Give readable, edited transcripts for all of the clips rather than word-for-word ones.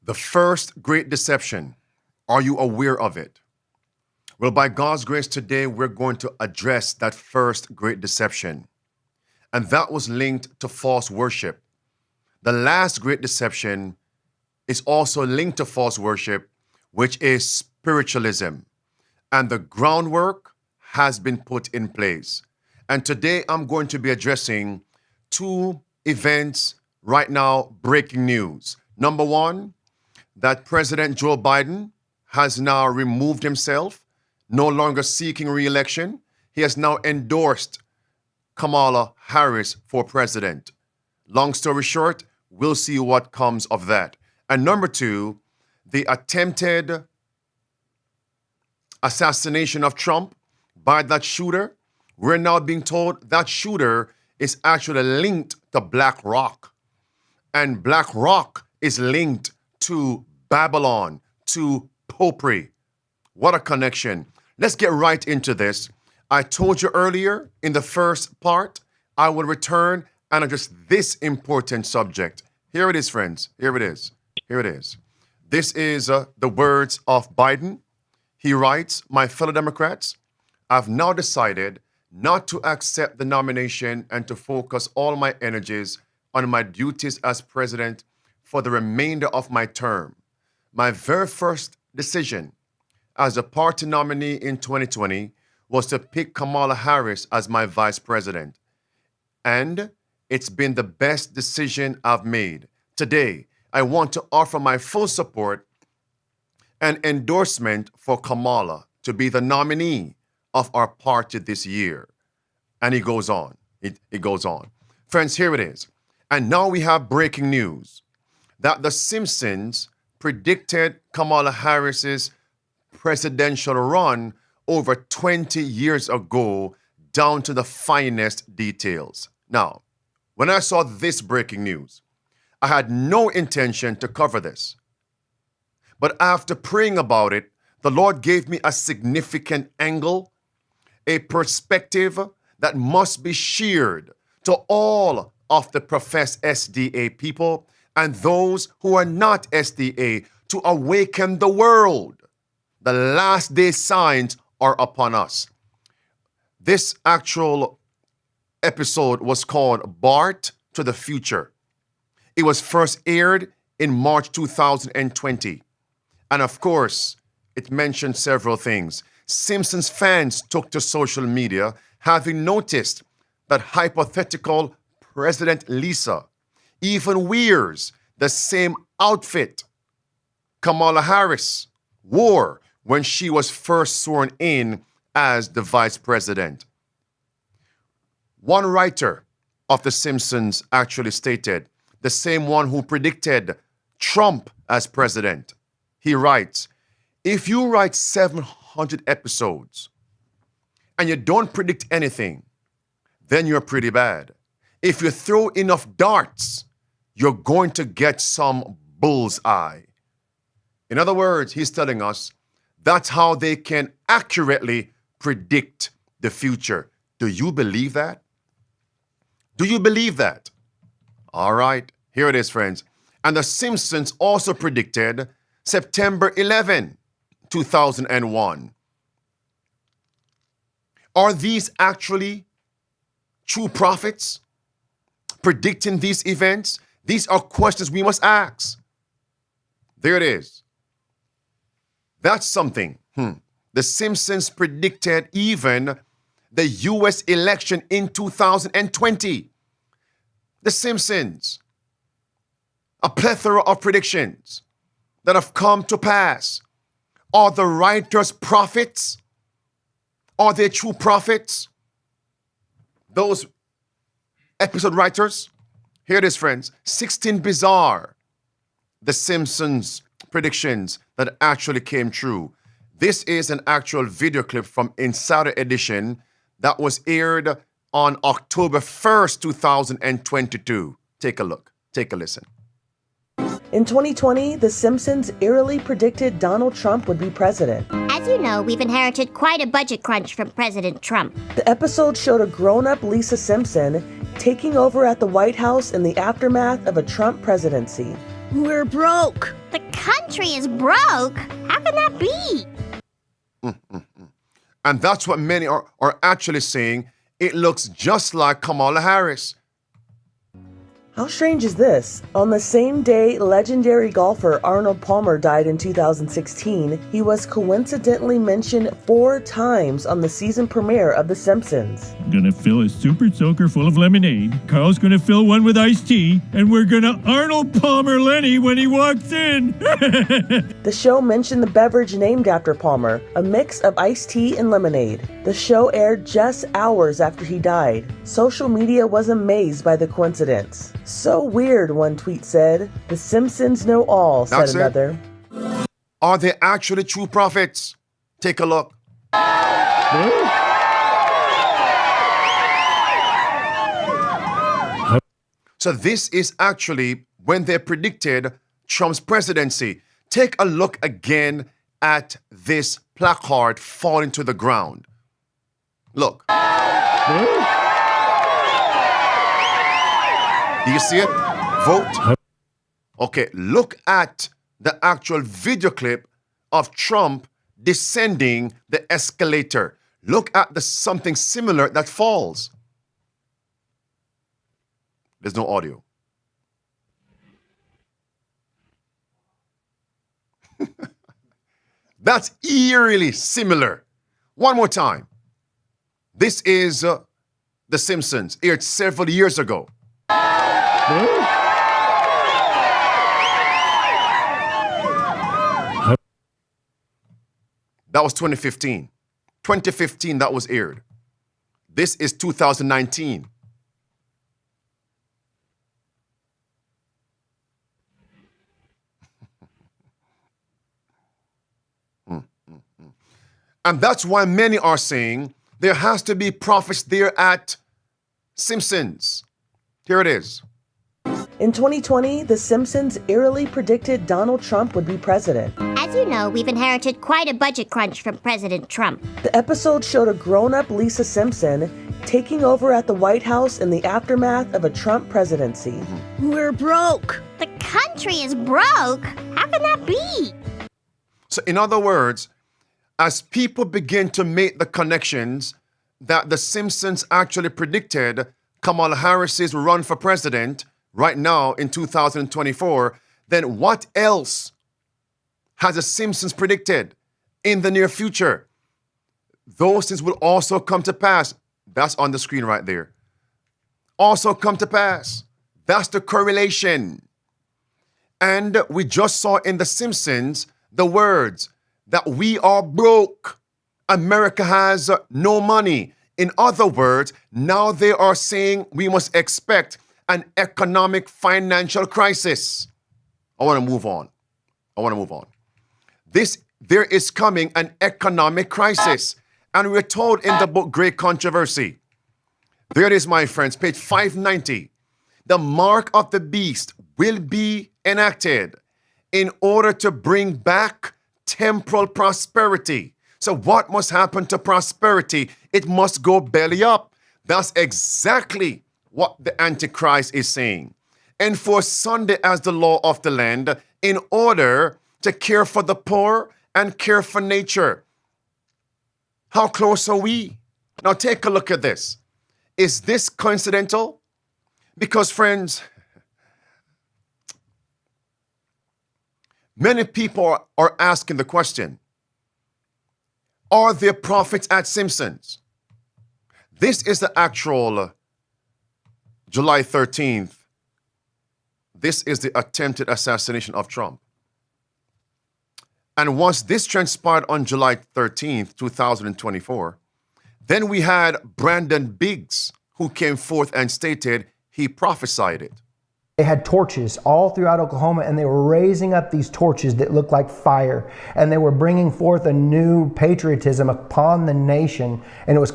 The first great deception. Are you aware of it? Well, by God's grace today, we're going to address that first great deception. And that was linked to false worship. The last great deception is also linked to false worship, which is spiritualism. And the groundwork has been put in place. And today I'm going to be addressing two events right now, breaking news. Number one, that President Joe Biden has now removed himself, no longer seeking re-election. He has now endorsed Kamala Harris for president. Long story short, we'll see what comes of that. And number two, the attempted assassination of Trump by that shooter. We're now being told that shooter is actually linked to Black Rock. And Black Rock is linked to Babylon, to popery. What a connection. Let's get right into this. I told you earlier in the first part, I will return and address this important subject. Here it is, friends. Here it is. Here it is. This is the words of Biden. He writes, "My fellow Democrats, I've now decided not to accept the nomination and to focus all my energies on my duties as president for the remainder of my term. My very first decision as a party nominee in 2020 was to pick Kamala Harris as my vice president. And it's been the best decision I've made. Today, I want to offer my full support and endorsement for Kamala to be the nominee of our party this year." And he goes on. It goes on. Friends, here it is. And now we have breaking news that the Simpsons predicted Kamala Harris's presidential run over 20 years ago, down to the finest details. Now, when I saw this breaking news, I had no intention to cover this. But after praying about it, the Lord gave me a significant angle, a perspective that must be shared to all of the professed SDA people and those who are not SDA to awaken the world. The last day signs are upon us. This actual episode was called Bart to the Future. It was first aired in March 2020. And of course, it mentioned several things. Simpsons fans took to social media, having noticed that hypothetical President Lisa even wears the same outfit Kamala Harris wore when she was first sworn in as the vice president. One writer of The Simpsons actually stated, the same one who predicted Trump as president. He writes, "If you write 700 episodes and you don't predict anything, then you're pretty bad. If you throw enough darts, you're going to get some bullseye." In other words, he's telling us that's how they can accurately predict the future. Do you believe that? Do you believe that? All right, here it is, friends. And The Simpsons also predicted September 11, 2001. Are these actually true prophets predicting these events? These are questions we must ask. There it is. That's something. The Simpsons predicted even the U.S. election in 2020. The Simpsons. A plethora of predictions that have come to pass. Are the writers prophets? Are they true prophets? Those episode writers? Here it is, friends. 16 bizarre The Simpsons predictions that actually came true. This is an actual video clip from Insider Edition that was aired on October 1st, 2022. Take a look. Take a listen. In 2020, The Simpsons eerily predicted Donald Trump would be president. As you know, we've inherited quite a budget crunch from President Trump. The episode showed a grown-up Lisa Simpson taking over at the White House in the aftermath of a Trump presidency. We're broke. The country is broke? How can that be? And that's what many are actually saying. It looks just like Kamala Harris. How strange is this? On the same day legendary golfer Arnold Palmer died in 2016, he was coincidentally mentioned 4 times on the season premiere of The Simpsons. Gonna fill a super soaker full of lemonade. Carl's gonna fill one with iced tea, and we're gonna Arnold Palmer Lenny when he walks in. The show mentioned the beverage named after Palmer, a mix of iced tea and lemonade. The show aired just hours after he died. Social media was amazed by the coincidence. So weird, one tweet said. The Simpsons know all, said another. Are they actually true prophets? Take a look. So this is actually when they predicted Trump's presidency. Take a look again at this placard falling to the ground. Look. Do you see it? Vote. Okay, look at the actual video clip of Trump descending the escalator. Look at the something similar that falls. There's no audio. That's eerily similar. One more time. This is The Simpsons, aired several years ago. That was 2015. 2015, that was aired. This is 2019. And that's why many are saying there has to be prophets there at Simpsons. Here it is. In 2020, The Simpsons eerily predicted Donald Trump would be president. As you know, we've inherited quite a budget crunch from President Trump. The episode showed a grown-up Lisa Simpson taking over at the White House in the aftermath of a Trump presidency. We're broke. The country is broke? How can that be? So in other words, as people begin to make the connections that The Simpsons actually predicted Kamala Harris's run for president right now in 2024, then what else has The Simpsons predicted in the near future? Those things will also come to pass. That's on the screen right there. Also come to pass. That's the correlation. And we just saw in The Simpsons the words that we are broke. America has no money. In other words, now they are saying we must expect an economic financial crisis. I want to move on. There is coming an economic crisis. And we're told in the book Great Controversy. There it is, my friends, page 590. The mark of the beast will be enacted in order to bring back temporal prosperity. So what must happen to prosperity? It must go belly up. That's exactly what the Antichrist is saying. Enforce Sunday as the law of the land in order to care for the poor and care for nature. How close are we? Now take a look at this. Is this coincidental? Because, friends, many people are asking the question, are there prophets at Simpsons? This is the actual July 13th. This is the attempted assassination of Trump. And once this transpired on July 13th, 2024, then we had Brandon Biggs, who came forth and stated he prophesied it. They had torches all throughout Oklahoma, and they were raising up these torches that looked like fire, and they were bringing forth a new patriotism upon the nation, and it was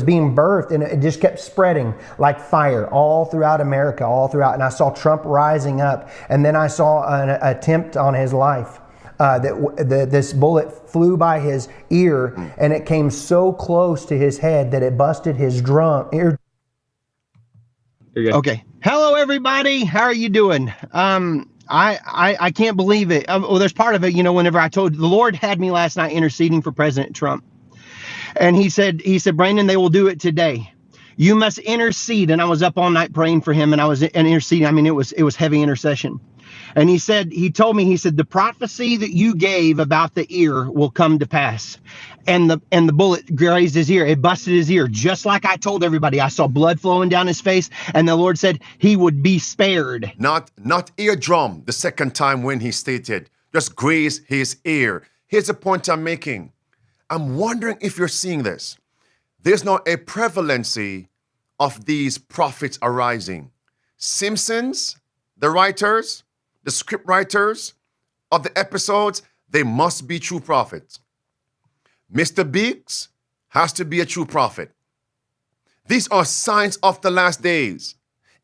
being birthed, and it just kept spreading like fire all throughout America, all throughout. And I saw Trump rising up, and then I saw an attempt on his life. This bullet flew by his ear, and it came so close to his head that it busted his ear. Okay. Hello, everybody. How are you doing? I I can't believe it. Well, there's part of it, whenever I told the Lord had me last night interceding for President Trump. And he said, Brandon, they will do it today. You must intercede. And I was up all night praying for him, and I was interceding. I mean, it was heavy intercession. And he told me, the prophecy that you gave about the ear will come to pass. And the bullet grazed his ear. It busted his ear, just like I told everybody. I saw blood flowing down his face, and the Lord said he would be spared. Not eardrum, the second time when he stated, just graze his ear. Here's the point I'm making. I'm wondering if you're seeing this. There's now a prevalency of these prophets arising. Simpsons, the writers, the script writers of the episodes, they must be true prophets. Mr. Biggs has to be a true prophet. These are signs of the last days.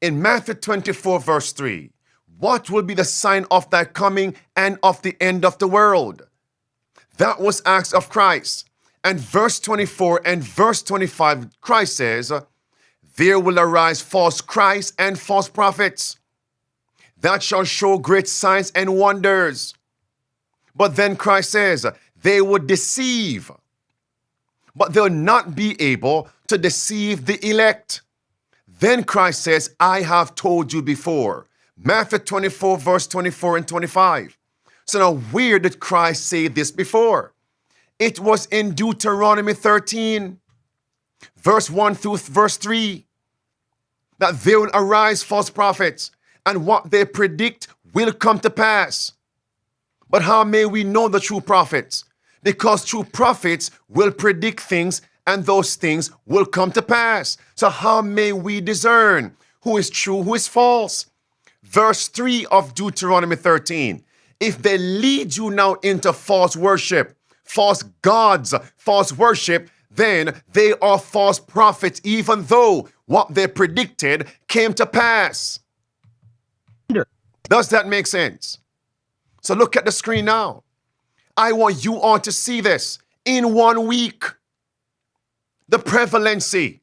In Matthew 24, verse 3, what will be the sign of thy coming and of the end of the world? That was asked of Christ. And verse 24 and verse 25, Christ says, there will arise false Christs and false prophets that shall show great signs and wonders. But then Christ says, they would deceive, but they'll not be able to deceive the elect. Then Christ says, I have told you before. Matthew 24, verse 24 and 25. So now where did Christ say this before? It was in Deuteronomy 13, verse 1 through verse 3, that there will arise false prophets, and what they predict will come to pass. But how may we know the true prophets? Because true prophets will predict things, and those things will come to pass. So how may we discern who is true, who is false? Verse 3 of Deuteronomy 13, if they lead you now into false worship, false gods, false worship, then they are false prophets, even though what they predicted came to pass. Does that make sense? So look at the screen now. I want you all to see this. In 1 week, the prevalency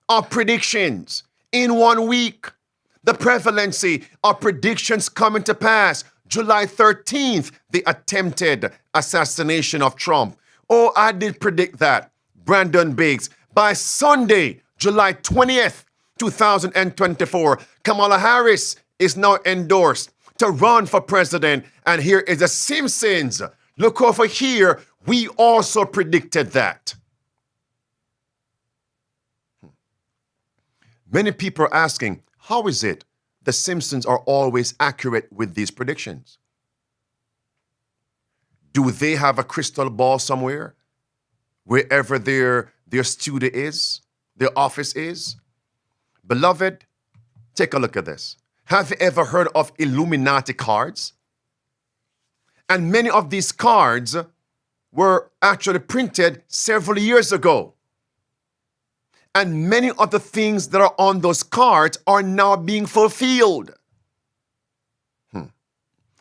of predictions. In 1 week, the prevalency of predictions coming to pass. July 13th, the attempted assassination of Trump. Oh, I did predict that. Brandon Biggs. By Sunday, July 20th, 2024, Kamala Harris is now endorsed to run for president. And here is the Simpsons. Look over here. We also predicted that. Many people are asking, how is it the Simpsons are always accurate with these predictions? Do they have a crystal ball somewhere? Wherever their studio is, their office is? Beloved, take a look at this. Have you ever heard of Illuminati cards? And many of these cards were actually printed several years ago. And many of the things that are on those cards are now being fulfilled.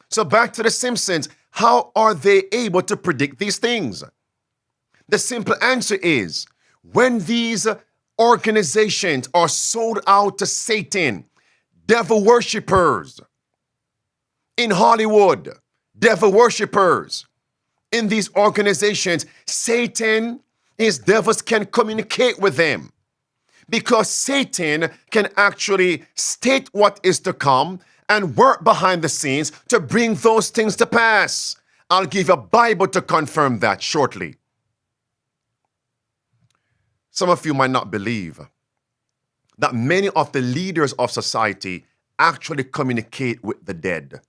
So back to the Simpsons. How are they able to predict these things? The simple answer is, when these organizations are sold out to Satan, devil worshippers in Hollywood, devil worshippers in these organizations, Satan, his devils can communicate with them. Because Satan can actually state what is to come and work behind the scenes to bring those things to pass. I'll give a Bible to confirm that shortly. Some of you might not believe that many of the leaders of society actually communicate with the dead.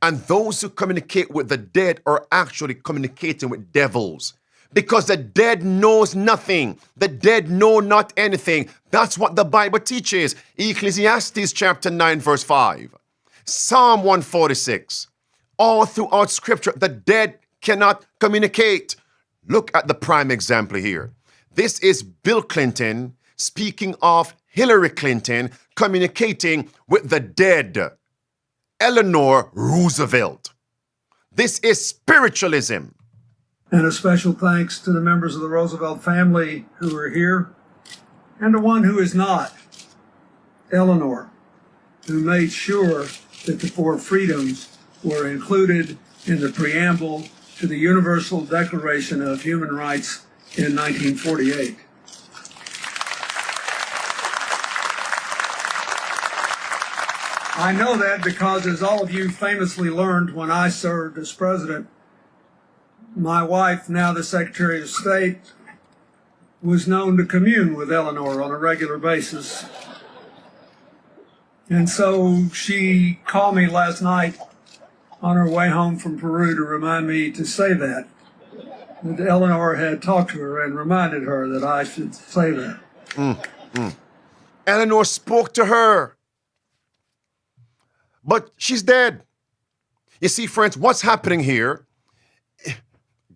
And those who communicate with the dead are actually communicating with devils. Because the dead knows nothing. The dead know not anything. That's what the Bible teaches. Ecclesiastes chapter 9, verse 5. Psalm 146. All throughout Scripture, the dead cannot communicate. Look at the prime example here. This is Bill Clinton speaking of Hillary Clinton communicating with the dead, Eleanor Roosevelt. This is spiritualism. And a special thanks to the members of the Roosevelt family who are here, and to one who is not, Eleanor, who made sure that the four freedoms were included in the preamble to the Universal Declaration of Human Rights in 1948. I know that because, as all of you famously learned when I served as president, my wife, now the Secretary of State, was known to commune with Eleanor on a regular basis. And so she called me last night on her way home from Peru to remind me to say that Eleanor had talked to her and reminded her that I should say that. Eleanor spoke to her. But she's dead. You see, friends, what's happening here?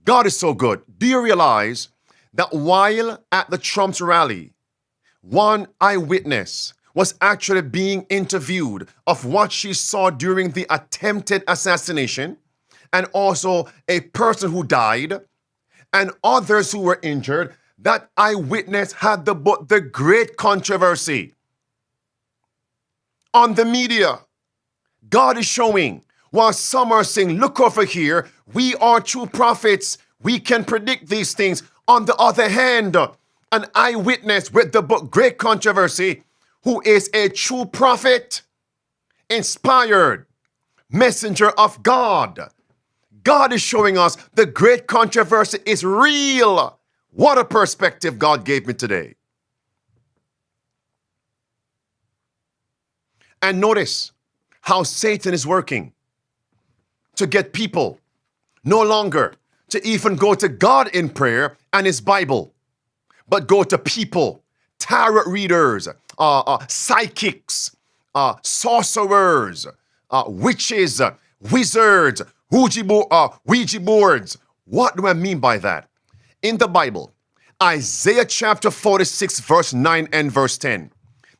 God is so good. Do you realize that while at the Trump's rally, one eyewitness was actually being interviewed of what she saw during the attempted assassination, and also a person who died, and others who were injured? That eyewitness had the book, The Great Controversy, on the media. God is showing, while some are saying, look over here, we are true prophets, we can predict these things. On the other hand, an eyewitness with the book Great Controversy, who is a true prophet, inspired, messenger of God. God is showing us the great controversy is real. What a perspective God gave me today. And notice how Satan is working to get people no longer to even go to God in prayer and his Bible, but go to people, tarot readers, psychics, sorcerers, witches, wizards, Ouija boards. What do I mean by that? In the Bible, Isaiah chapter 46, verse 9 and verse 10,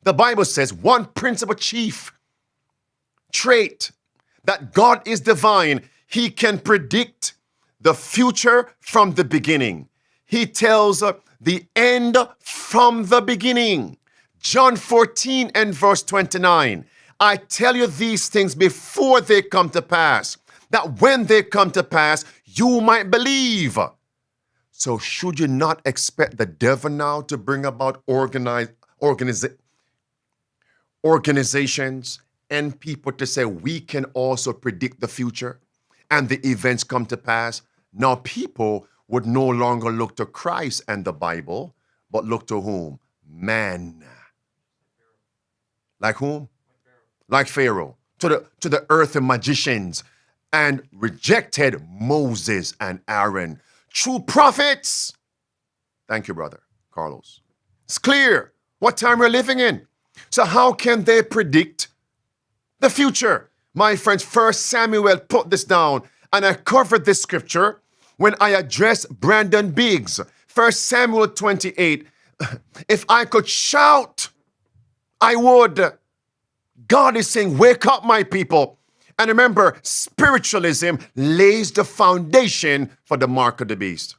the Bible says one principal chief trait that God is divine. He can predict the future from the beginning. He tells the end from the beginning. John 14 and verse 29. I tell you these things before they come to pass, that when they come to pass, you might believe. So should you not expect the devil now to bring about organizations and people to say, we can also predict the future and the events come to pass? Now people would no longer look to Christ and the Bible, but look to whom? Man. Like whom? Like Pharaoh. To the earthly magicians, and rejected Moses and Aaron. True prophets. Thank you, brother Carlos. It's clear what time we're living in. So how can they predict the future? My friends, 1 Samuel put this down, and I covered this scripture when I addressed Brandon Biggs. 1 Samuel 28. If I could shout, I would. God is saying, wake up, my people. And remember, spiritualism lays the foundation for the mark of the beast.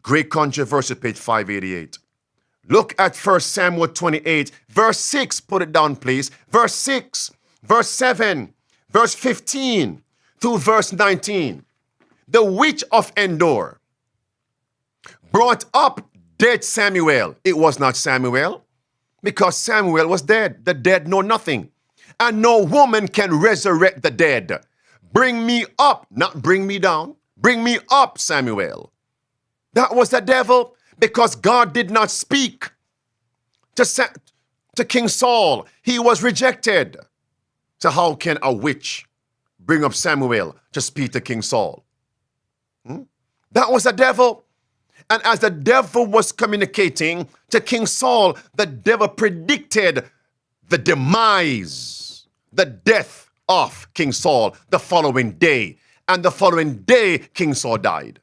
Great Controversy, page 588. Look at 1 Samuel 28, verse 6. Put it down, please. Verse 6, verse 7, verse 15 through verse 19. The witch of Endor brought up dead Samuel. It was not Samuel, because Samuel was dead. The dead know nothing. And no woman can resurrect the dead. Bring me up, not bring me down. Bring me up, Samuel. That was the devil, because God did not speak to King Saul. He was rejected. So how can a witch bring up Samuel to speak to King Saul? That was the devil. And as the devil was communicating to King Saul, the devil predicted the demise, the death of King Saul the following day. And the following day, King Saul died.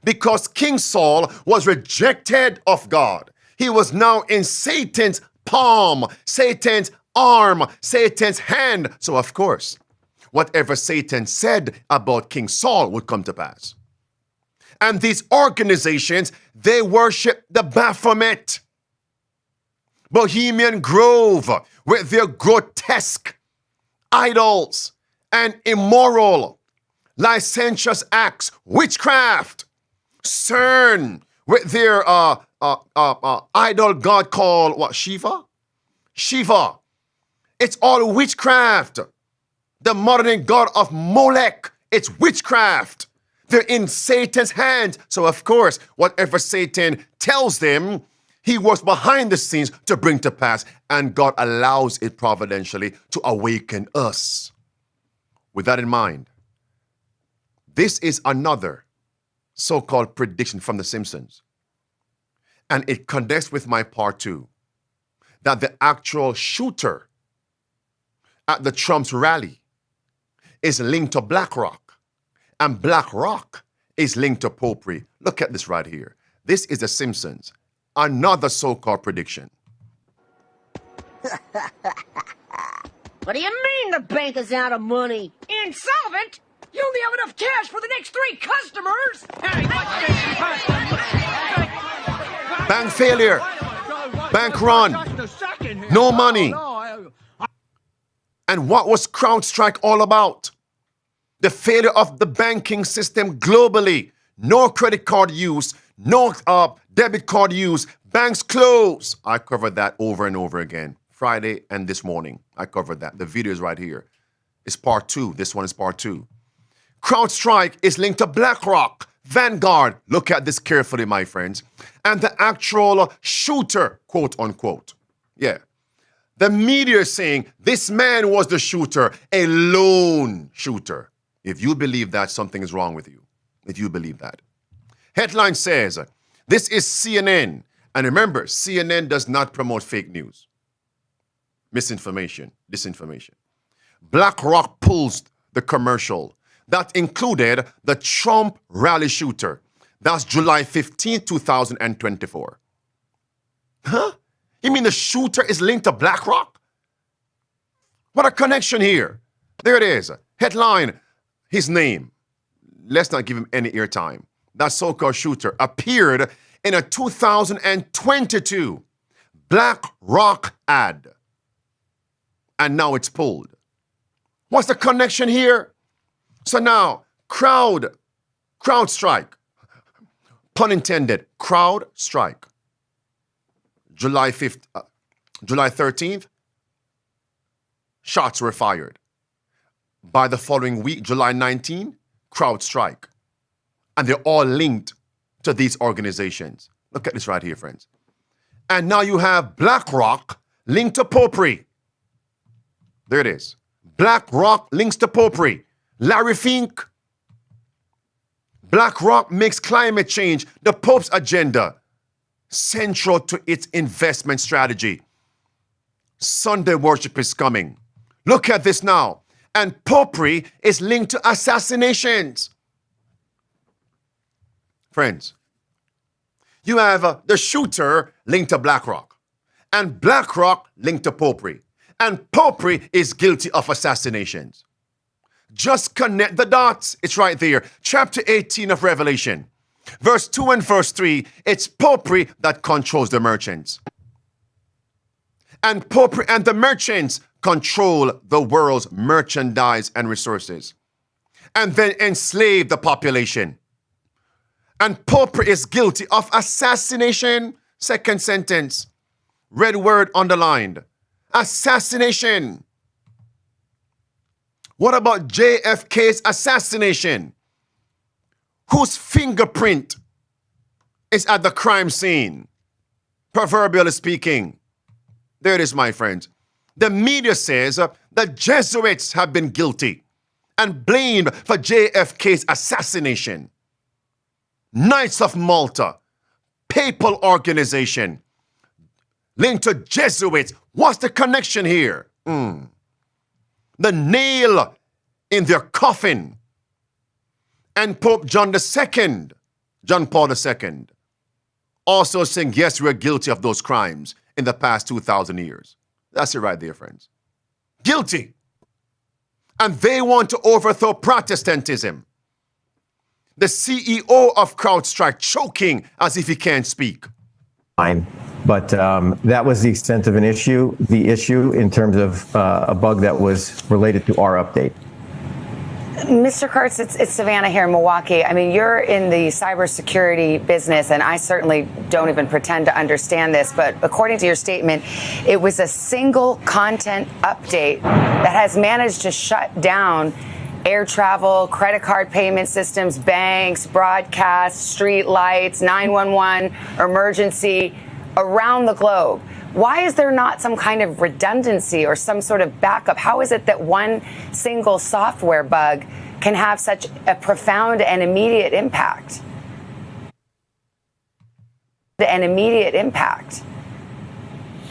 Because King Saul was rejected of God. He was now in Satan's palm, Satan's arm, Satan's hand. So of course, whatever Satan said about King Saul would come to pass. And these organizations, they worship the Baphomet, Bohemian Grove, with their grotesque idols, and immoral, licentious acts, witchcraft. CERN with their idol god called what? Shiva? Shiva. It's all witchcraft. The modern god of Molech, it's witchcraft. They're in Satan's hands. So of course, whatever Satan tells them, he works behind the scenes to bring to pass, and God allows it providentially to awaken us. With that in mind, this is another so-called prediction from the Simpsons. And it connects with my part two, that the actual shooter at the Trump's rally is linked to BlackRock, and BlackRock is linked to popery. Look at this right here. This is the Simpsons, another so-called prediction. What do you mean the bank is out of money? Insolvent? You only have enough cash for the next 3 customers? Bank failure, bank run, no money. And what was CrowdStrike all about? The failure of the banking system globally. No credit card use, no debit card use, banks closed. I covered that over and over again. Friday and this morning, I covered that. The video is right here. It's part 2. This one is part 2. CrowdStrike is linked to BlackRock, Vanguard. Look at this carefully, my friends. And the actual shooter, quote unquote. Yeah. The media is saying this man was the shooter, a lone shooter. If you believe that, something is wrong with you. If you believe that. Headline says, this is CNN. And remember, CNN does not promote fake news. Misinformation, disinformation. BlackRock pulls the commercial that included the Trump rally shooter. That's July 15, 2024. Huh? You mean the shooter is linked to BlackRock? What a connection here. There it is. Headline, his name. Let's not give him any airtime. That so-called shooter appeared in a 2022 BlackRock ad. And now it's pulled. What's the connection here? So now, CrowdStrike, pun intended, CrowdStrike. July 13th, shots were fired. By the following week, July 19th, CrowdStrike. And they're all linked to these organizations. Look at this right here, friends. And now you have BlackRock linked to popery. There it is. BlackRock links to popery. Larry Fink. BlackRock makes climate change the Pope's agenda central to its investment strategy. Sunday worship is coming. Look at this now. And popery is linked to assassinations. Friends, you have the shooter linked to BlackRock, and BlackRock linked to popery. And popery is guilty of assassinations. Just connect the dots. It's right there. Chapter 18 of Revelation. Verse 2 and verse 3, it's popery that controls the merchants. And popery and the merchants control the world's merchandise and resources. And then enslave the population. And popery is guilty of assassination. Second sentence. Red word underlined. Assassination. What about JFK's assassination? Whose fingerprint is at the crime scene? Proverbially speaking. There it is, my friends. The media says the Jesuits have been guilty and blamed for JFK's assassination. Knights of Malta, papal organization, linked to Jesuits. What's the connection here? The nail in their coffin. And Pope John II, John Paul II, also saying, yes, we're guilty of those crimes in the past 2,000 years. That's it right there, friends. Guilty. And they want to overthrow Protestantism. The CEO of CrowdStrike choking as if he can't speak. But that was the extent of the issue in terms of a bug that was related to our update. Mr. Kurtz, it's Savannah here in Milwaukee. I mean, you're in the cybersecurity business, and I certainly don't even pretend to understand this, but according to your statement, it was a single content update that has managed to shut down air travel, credit card payment systems, banks, broadcasts, street lights, 911, emergency around the globe. Why is there not some kind of redundancy or some sort of backup? How is it that one single software bug can have such a profound and immediate impact?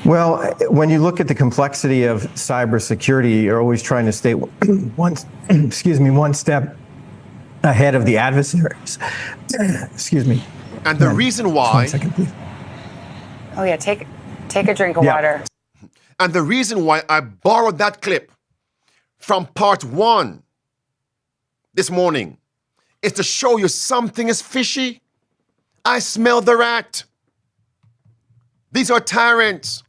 Well, when you look at the complexity of cybersecurity, you're always trying to stay one step ahead of the adversaries. Excuse me. And the reason why... 1 second, please. Oh, yeah, take a drink of water. And the reason why I borrowed that clip from part 1 this morning is to show you something is fishy. I smell the rat. These are tyrants.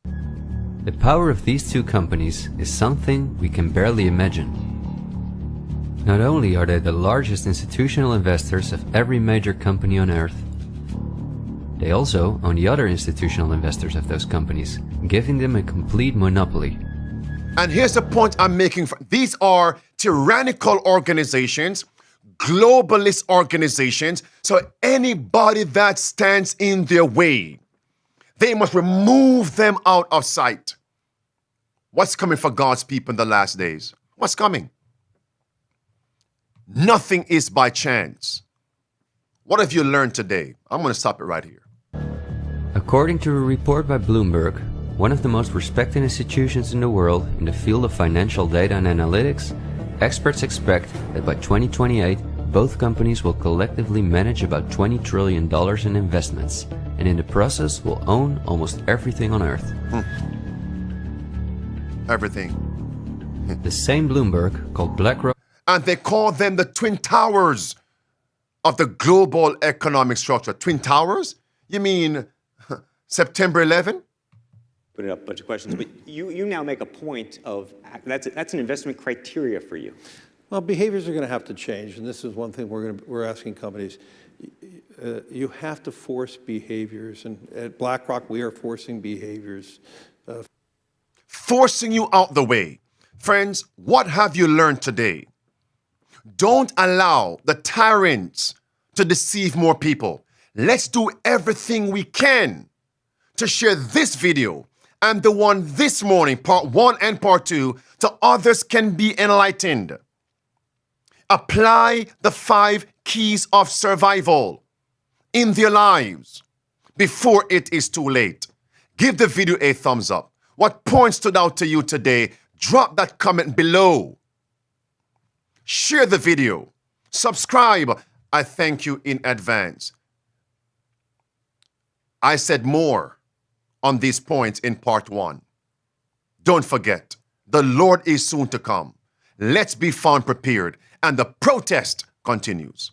The power of these two companies is something we can barely imagine. Not only are they the largest institutional investors of every major company on Earth, they also own the other institutional investors of those companies, giving them a complete monopoly. And here's the point I'm making. These are tyrannical organizations, globalist organizations, so anybody that stands in their way, they must remove them out of sight. What's coming for God's people in the last days? What's coming? Nothing is by chance. What have you learned today? I'm going to stop it right here. According to a report by Bloomberg, one of the most respected institutions in the world in the field of financial data and analytics, experts expect that by 2028, both companies will collectively manage about $20 trillion in investments, and in the process will own almost everything on Earth. Everything. The same Bloomberg called BlackRock. And they call them the Twin Towers of the global economic structure. Twin Towers? You mean September 11? Put it up a bunch of questions, but you now make a point of that's an investment criteria for you. Well, behaviors are going to have to change, and this is one thing we're asking companies. You have to force behaviors, and at BlackRock we are forcing behaviors. Forcing you out the way. Friends, what have you learned today? Don't allow the tyrants to deceive more people. Let's do everything we can to share this video and the one this morning, part 1 and part 2, so others can be enlightened. Apply the 5 keys of survival in their lives before it is too late. Give the video a thumbs up. What point stood out to you today? Drop that comment below. Share the video. Subscribe. I thank you in advance. I said more on these points in part 1. Don't forget, the Lord is soon to come. Let's be found prepared, and the protest continues.